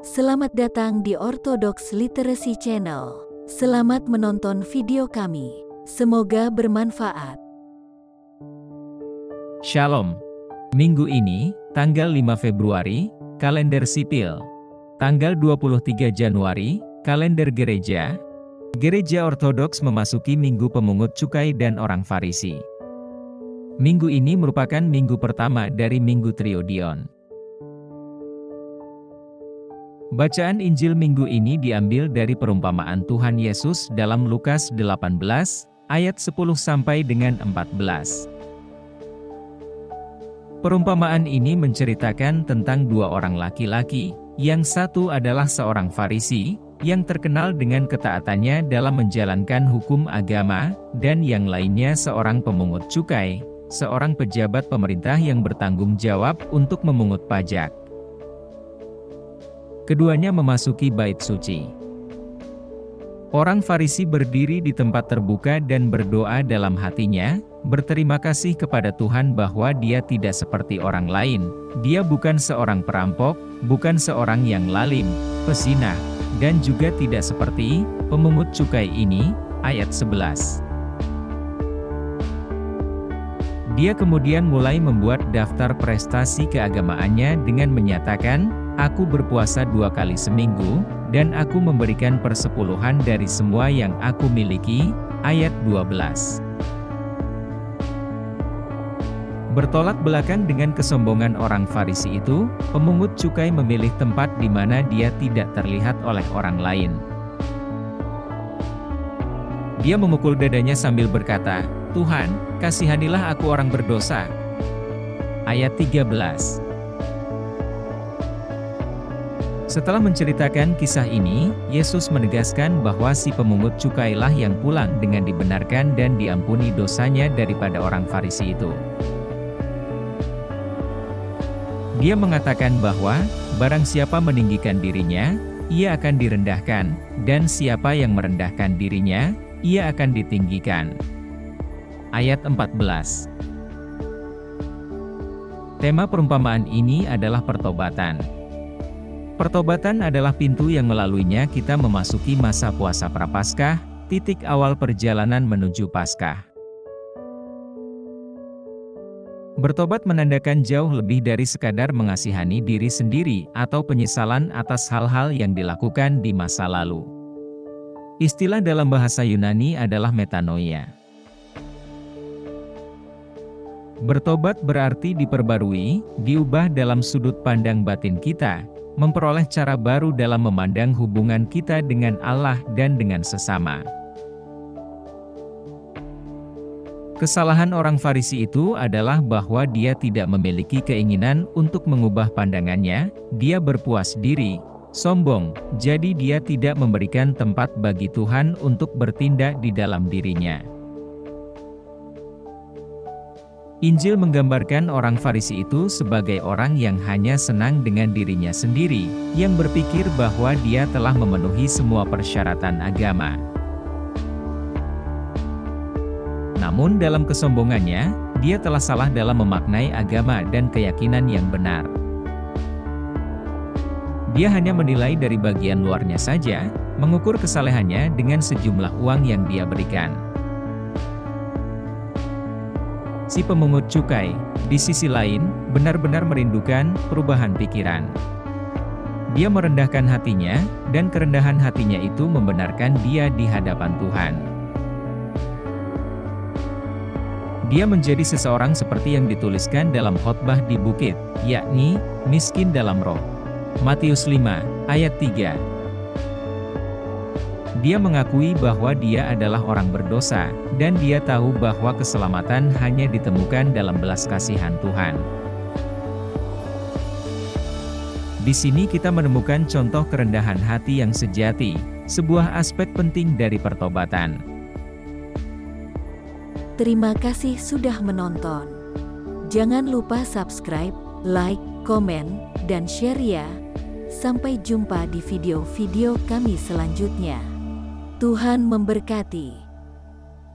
Selamat datang di Orthodox Literacy Channel. Selamat menonton video kami. Semoga bermanfaat. Shalom. Minggu ini, tanggal 5 Februari, kalender sipil. Tanggal 23 Januari, kalender gereja. Gereja Ortodoks memasuki Minggu Pemungut Cukai dan Orang Farisi. Minggu ini merupakan minggu pertama dari Minggu Triodion. Bacaan Injil minggu ini diambil dari perumpamaan Tuhan Yesus dalam Lukas 18, ayat 10 sampai dengan 14. Perumpamaan ini menceritakan tentang dua orang laki-laki, yang satu adalah seorang Farisi, yang terkenal dengan ketaatannya dalam menjalankan hukum agama, dan yang lainnya seorang pemungut cukai, seorang pejabat pemerintah yang bertanggung jawab untuk memungut pajak. Keduanya memasuki bait suci. Orang Farisi berdiri di tempat terbuka dan berdoa dalam hatinya, berterima kasih kepada Tuhan bahwa dia tidak seperti orang lain. Dia bukan seorang perampok, bukan seorang yang lalim, pezinah, dan juga tidak seperti pemungut cukai ini. Ayat 11. Dia kemudian mulai membuat daftar prestasi keagamaannya dengan menyatakan, "Aku berpuasa 2 kali seminggu, dan aku memberikan persepuluhan dari semua yang aku miliki." Ayat 12. Bertolak belakang dengan kesombongan orang Farisi itu, pemungut cukai memilih tempat di mana dia tidak terlihat oleh orang lain. Dia memukul dadanya sambil berkata, "Tuhan, kasihanilah aku orang berdosa." Ayat 13. Setelah menceritakan kisah ini, Yesus menegaskan bahwa si pemungut cukailah yang pulang dengan dibenarkan dan diampuni dosanya daripada orang Farisi itu. Dia mengatakan bahwa, barang siapa meninggikan dirinya, ia akan direndahkan, dan siapa yang merendahkan dirinya, ia akan ditinggikan. Ayat 14. Tema perumpamaan ini adalah pertobatan. Pertobatan adalah pintu yang melaluinya kita memasuki masa puasa Prapaskah, titik awal perjalanan menuju Paskah. Bertobat menandakan jauh lebih dari sekadar mengasihani diri sendiri atau penyesalan atas hal-hal yang dilakukan di masa lalu. Istilah dalam bahasa Yunani adalah metanoia. Bertobat berarti diperbarui, diubah dalam sudut pandang batin kita, memperoleh cara baru dalam memandang hubungan kita dengan Allah dan dengan sesama. Kesalahan orang Farisi itu adalah bahwa dia tidak memiliki keinginan untuk mengubah pandangannya, dia berpuas diri, sombong, jadi dia tidak memberikan tempat bagi Tuhan untuk bertindak di dalam dirinya. Injil menggambarkan orang Farisi itu sebagai orang yang hanya senang dengan dirinya sendiri, yang berpikir bahwa dia telah memenuhi semua persyaratan agama. Namun dalam kesombongannya, dia telah salah dalam memaknai agama dan keyakinan yang benar. Dia hanya menilai dari bagian luarnya saja, mengukur kesalehannya dengan sejumlah uang yang dia berikan. Si pemungut cukai, di sisi lain, benar-benar merindukan perubahan pikiran. Dia merendahkan hatinya, dan kerendahan hatinya itu membenarkan dia di hadapan Tuhan. Dia menjadi seseorang seperti yang dituliskan dalam khotbah di bukit, yakni, miskin dalam roh. Matius 5, ayat 3. Dia mengakui bahwa dia adalah orang berdosa, dan dia tahu bahwa keselamatan hanya ditemukan dalam belas kasihan Tuhan. Di sini kita menemukan contoh kerendahan hati yang sejati, sebuah aspek penting dari pertobatan. Terima kasih sudah menonton. Jangan lupa subscribe, like, komen, dan share ya. Sampai jumpa di video-video kami selanjutnya. Tuhan memberkati.